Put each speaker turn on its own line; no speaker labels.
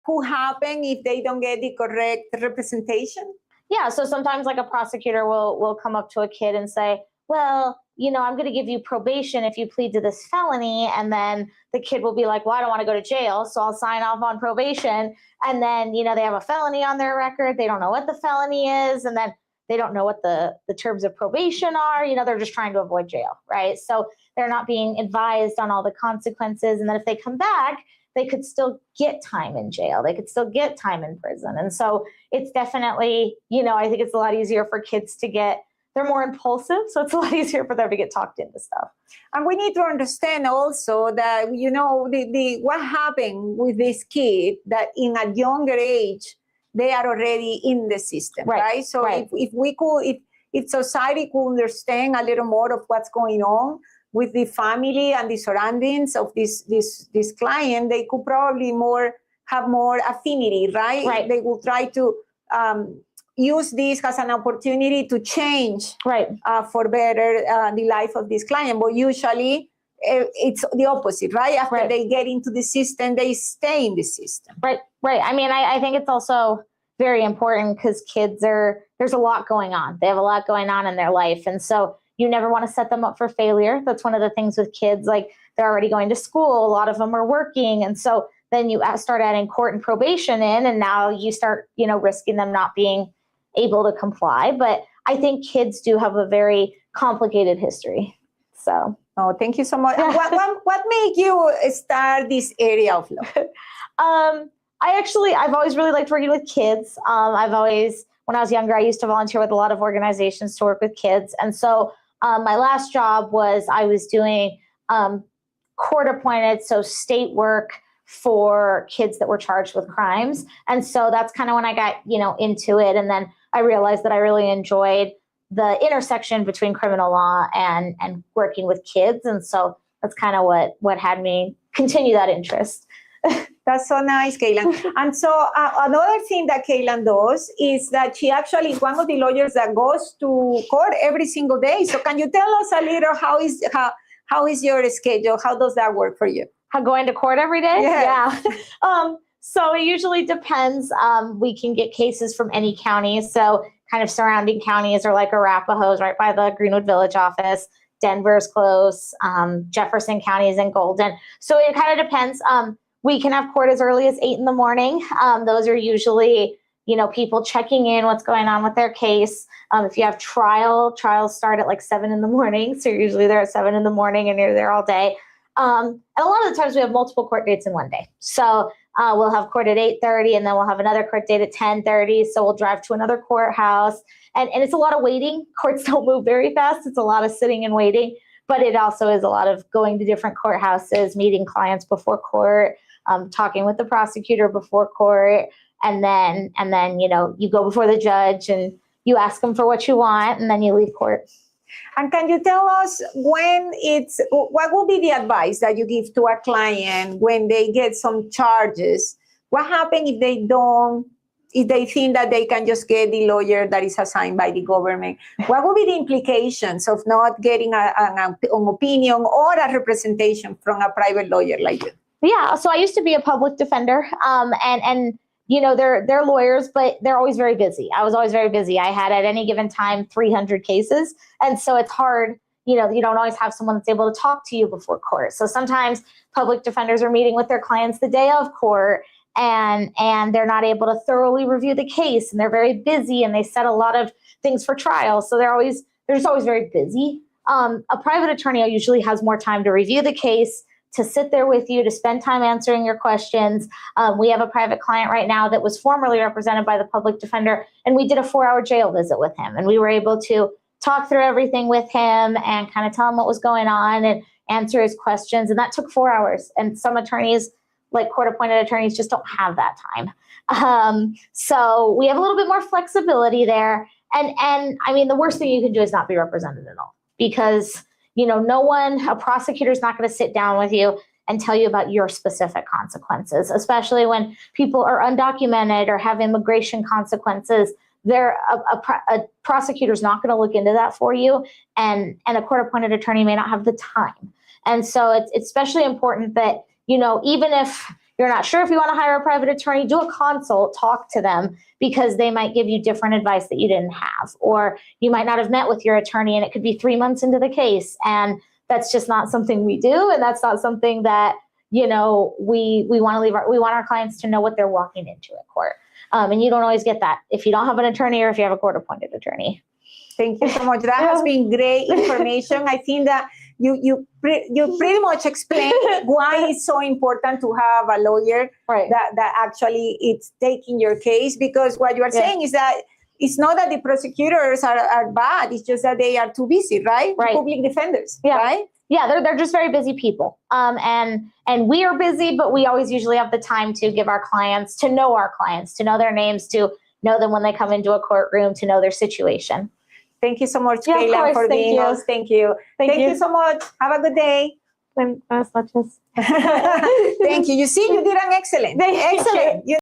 could happen if they don't get the correct representation?
Yeah, so sometimes like a prosecutor will come up to a kid and say, well, I'm going to give you probation if you plead to this felony. And then the kid will be like, well, I don't want to go to jail, so I'll sign off on probation. And then, they have a felony on their record. They don't know what the felony is. And then they don't know what the terms of probation are. They're just trying to avoid jail, right? So they're not being advised on all the consequences. And then if they come back, they could still get time in jail. They could still get time in prison. And so it's definitely, I think it's a lot easier for kids to they're more impulsive. So it's a lot easier for them to get talked into stuff.
And we need to understand also that, what happened with this kid, that in a younger age, they are already in the system, right? So
right.
if society could understand a little more of what's going on with the family and the surroundings of this client, they could probably have more affinity, right?
Right.
They will try to use this as an opportunity to change for better the life of this client. But usually it's the opposite, right? After they get into the system, they stay in the system.
Right. I mean, I think it's also very important because kids there's a lot going on. They have a lot going on in their life. And so you never want to set them up for failure. That's one of the things with kids, like they're already going to school. A lot of them are working. And so then you start adding court and probation in, and now you start, risking them not being able to comply. But I think kids do have a very complicated history. So.
Oh, thank you so much. What made you start this area of law?
I've always really liked working with kids. When I was younger, I used to volunteer with a lot of organizations to work with kids. And so my last job was I was doing court appointed, so state work for kids that were charged with crimes. And so that's kind of when I got, into it. And then I realized that I really enjoyed the intersection between criminal law and working with kids. And so that's kind of what had me continue that interest.
That's so nice, Kaylan. And so another thing that Kaylan does is that she actually is one of the lawyers that goes to court every single day. So can you tell us a little how is your schedule? How does that work for you?
Going to court every day?
Yeah.
So it usually depends. We can get cases from any county. So kind of surrounding counties are like Arapahoe's right by the Greenwood Village office. Denver's close. Jefferson County is in Golden. So it kind of depends. We can have court as early as 8 a.m. Those are usually, people checking in what's going on with their case. If you have trials start at like 7 a.m. So you're usually there at 7 a.m. and you're there all day. And a lot of the times we have multiple court dates in one day. So we'll have court at 8:30 and then we'll have another court date at 10:30. So we'll drive to another courthouse and it's a lot of waiting. Courts don't move very fast. It's a lot of sitting and waiting, but it also is a lot of going to different courthouses, meeting clients before court, talking with the prosecutor before court. And then, you go before the judge and you ask them for what you want and then you leave court.
And can you tell us what will be the advice that you give to a client when they get some charges? What happens if they think that they can just get the lawyer that is assigned by the government? What will be the implications of not getting an opinion or a representation from a private lawyer like you?
Yeah, so I used to be a public defender, and they're lawyers, but they're always very busy. I was always very busy. I had at any given time 300 cases, and so it's hard. You don't always have someone that's able to talk to you before court. So sometimes public defenders are meeting with their clients the day of court, and they're not able to thoroughly review the case, and they're very busy, and they set a lot of things for trial. So they're just always very busy. A private attorney usually has more time to review the case, to sit there with you, to spend time answering your questions. We have a private client right now that was formerly represented by the public defender, and we did a 4-hour jail visit with him. And we were able to talk through everything with him and kind of tell him what was going on and answer his questions. And that took 4 hours. And some attorneys, like court-appointed attorneys, just don't have that time. So we have a little bit more flexibility there. And I mean, the worst thing you can do is not be represented at all, because a prosecutor is not going to sit down with you and tell you about your specific consequences, especially when people are undocumented or have immigration consequences. A prosecutor is not going to look into that for you, and a court-appointed attorney may not have the time. And so it's especially important that, even if you're not sure if you want to hire a private attorney, do a consult, talk to them, because they might give you different advice that you didn't have. Or you might not have met with your attorney and it could be 3 months into the case. And that's just not something we do. And that's not something that, we want to leave. We want our clients to know what they're walking into at court. And you don't always get that if you don't have an attorney or if you have a court-appointed attorney.
Thank you so much. That has been great information. I think that you pretty much explained why it's so important to have a lawyer that actually it's taking your case, because what you are saying is that it's not that the prosecutors are bad, it's just that they are too busy, right?
Right.
Public defenders,
yeah.
right?
Yeah, they're just very busy people. And we are busy, but we always usually have the time to give our clients, to know their names, to know them when they come into a courtroom, to know their situation.
Thank you so much,
Yeah,
Kayla, for being us. Thank you. Thank you so much. Have a good day.
Buenas noches.
Thank you. You see, you did an excellent.
Excellent.